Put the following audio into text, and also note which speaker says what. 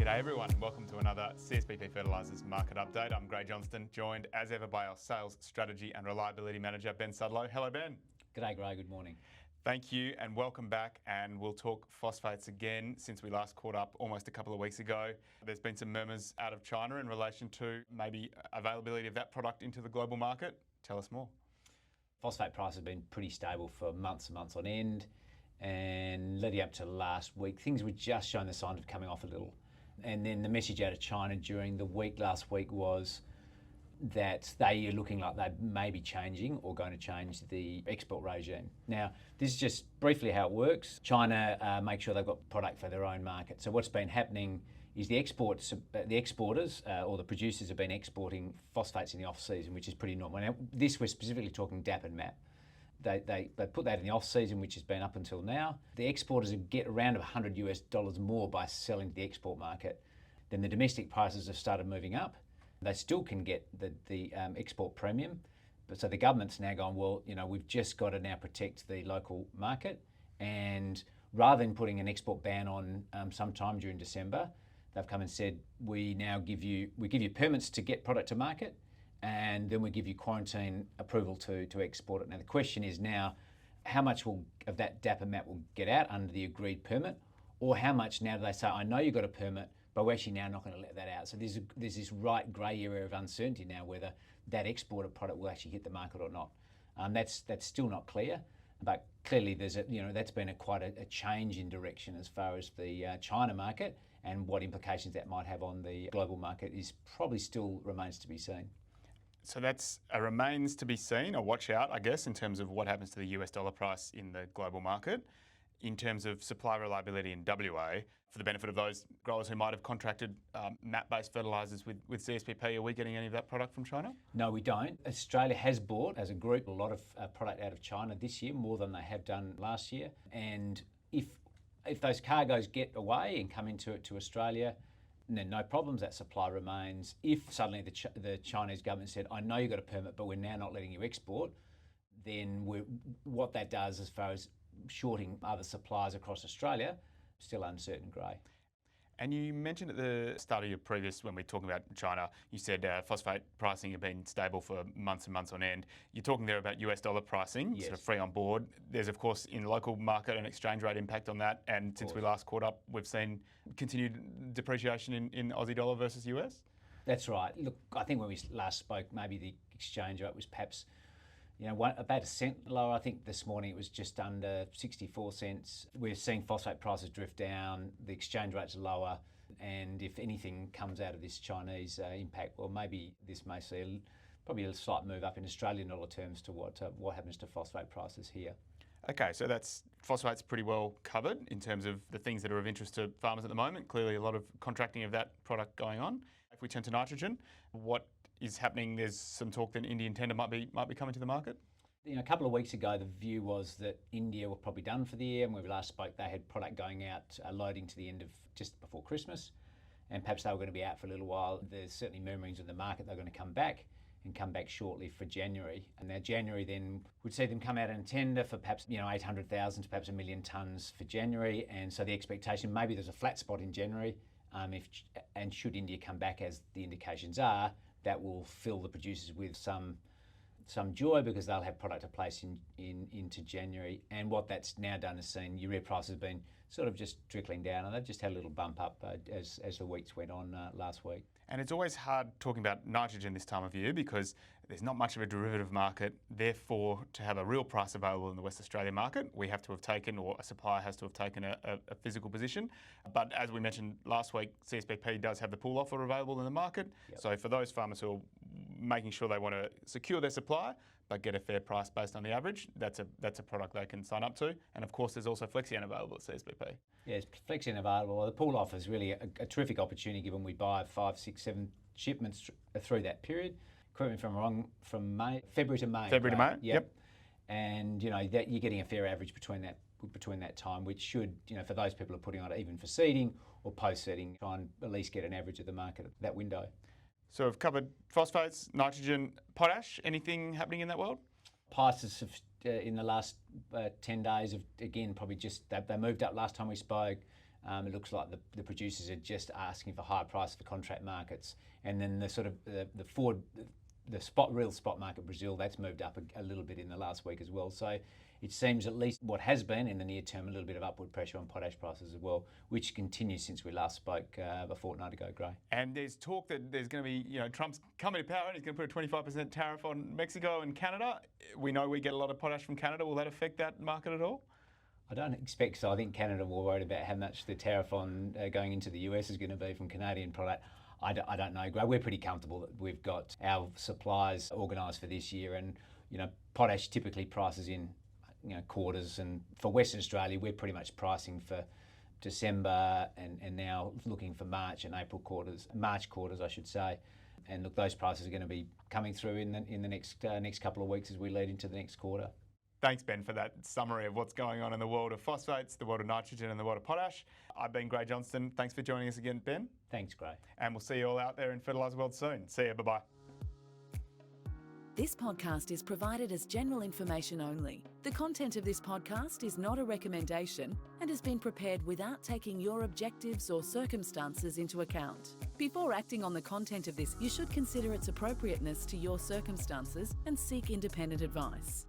Speaker 1: G'day everyone, welcome to another CSBP Fertilisers Market Update. I'm Johnston, joined as ever by our Sales Strategy and Reliability Manager, Ben Sudlow. Hello Ben.
Speaker 2: G'day Gray, good morning.
Speaker 1: Thank you and welcome back, and we'll talk phosphates again since we last caught up almost a couple of weeks ago. There's been some murmurs out of China in relation to maybe availability of that product into the global market. Tell us more.
Speaker 2: Phosphate price has been pretty stable for months and months on end, and leading up to last week, things were just showing the sign of coming off a little. And then the message out of China during the week last week was that they are looking like they may be changing or going to change the export regime. Now, this is just briefly how it works. China make sure they've got product for their own market. So what's been happening is the exporters or the producers have been exporting phosphates in the off season, which is pretty normal. Now, this we're specifically talking DAP and MAP. They put that in the off season, which has been up until now. The exporters get around $100 more by selling to the export market. Then the domestic prices have started moving up. They still can get the export premium, but so the government's now going, well, you know, we've just got to now protect the local market, and rather than putting an export ban on sometime during December, they've come and said we give you permits to get product to market, and then we give you quarantine approval to export it. Now the question is now, how much of that DAP and MAP will get out under the agreed permit, or how much now do they say, I know you've got a permit, but we're actually now not going to let that out. So there's this right grey area of uncertainty now whether that exported product will actually hit the market or not. That's still not clear, but clearly that's been quite a change in direction as far as the China market, and what implications that might have on the global market is probably still remains to be seen.
Speaker 1: So that's a remains to be seen, or watch out, I guess, in terms of what happens to the US dollar price in the global market. In terms of supply reliability in WA, for the benefit of those growers who might have contracted MAP-based fertilisers with CSBP, are we getting any of that product from China?
Speaker 2: No, we don't. Australia has bought, as a group, a lot of product out of China this year, more than they have done last year. And if those cargoes get away and come into Australia, then no problems, that supply remains. If suddenly the Chinese government said, I know you've got a permit, but we're now not letting you export, then what that does as far as shorting other suppliers across Australia, still uncertain, Gray.
Speaker 1: And you mentioned at the start of your previous, when we were talking about China, you said phosphate pricing had been stable for months and months on end. You're talking there about US dollar pricing, yes. Sort of free on board. There's, of course, in local market an exchange rate impact on that. And since we last caught up, we've seen continued depreciation in Aussie dollar versus US.
Speaker 2: That's right. Look, I think when we last spoke, maybe the exchange rate was perhaps about a cent lower. I think this morning it was just under 64 cents. We're seeing phosphate prices drift down, the exchange rates are lower, and if anything comes out of this Chinese impact, well, maybe this may see probably a slight move up in Australian dollar terms to what happens to phosphate prices here.
Speaker 1: Okay, so that's phosphate's pretty well covered in terms of the things that are of interest to farmers at the moment. Clearly a lot of contracting of that product going on. If we turn to nitrogen, what is happening? There's some talk that Indian tender might be coming to the market.
Speaker 2: A couple of weeks ago, the view was that India were probably done for the year. And when we last spoke, they had product going out, loading to the end of just before Christmas, and perhaps they were going to be out for a little while. There's certainly murmurings in the market they're going to come back shortly for January. And now January then would see them come out in tender for perhaps 800,000 to perhaps 1 million tonnes for January. And so the expectation, maybe there's a flat spot in January. And should India come back as the indications are, that will fill the producers with some joy, because they'll have product to place into January. And what that's now done is seen urea prices have been sort of just trickling down, and they've just had a little bump up as the weeks went on last week.
Speaker 1: And it's always hard talking about nitrogen this time of year because there's not much of a derivative market. Therefore, to have a real price available in the West Australia market, we have to have taken, or a supplier has to have taken a physical position. But as we mentioned last week, CSBP does have the pool offer available in the market. Yep. So for those farmers who are making sure they want to secure their supply but get a fair price based on the average, that's a product they can sign up to. And of course, there's also Flexi-N available at CSBP.
Speaker 2: Yes, Flexi-N available. The pool offer is really a terrific opportunity, given we buy 5, 6, 7 shipments through that period. Correct me if I'm wrong, from February to May.
Speaker 1: February to May, yep.
Speaker 2: And that you're getting a fair average between that time, which should, for those people who are putting on it even for seeding or post-seeding, try and at least get an average of the market at that window. So
Speaker 1: we've covered phosphates, nitrogen, potash. Anything happening in that world?
Speaker 2: Prices have, in the last 10 days, have again probably just they moved up last time we spoke. It looks like the producers are just asking for higher price for contract markets, and then the sort of the forward, the real spot market Brazil, that's moved up a little bit in the last week as well. So it seems at least what has been in the near term a little bit of upward pressure on potash prices as well, which continues since we last spoke a fortnight ago, Gray.
Speaker 1: And there's talk that there's going to be, Trump's coming to power and he's going to put a 25% tariff on Mexico and Canada. We know we get a lot of potash from Canada. Will that affect that market at all?
Speaker 2: I don't expect so. I think Canada will worry about how much the tariff on going into the US is going to be from Canadian product. I don't know, Gray. We're pretty comfortable that we've got our supplies organised for this year, and potash typically prices in quarters, and for Western Australia we're pretty much pricing for December and now looking for March and April quarters, March quarters I should say. And look, those prices are going to be coming through in the next couple of weeks as we lead into the next quarter.
Speaker 1: Thanks, Ben, for that summary of what's going on in the world of phosphates, the world of nitrogen and the world of potash. I've been Gray Johnston. Thanks for joining us again, Ben.
Speaker 2: Thanks, Gray.
Speaker 1: And we'll see you all out there in Fertiliser World soon. See you. Bye-bye.
Speaker 3: This podcast is provided as general information only. The content of this podcast is not a recommendation and has been prepared without taking your objectives or circumstances into account. Before acting on the content of this, you should consider its appropriateness to your circumstances and seek independent advice.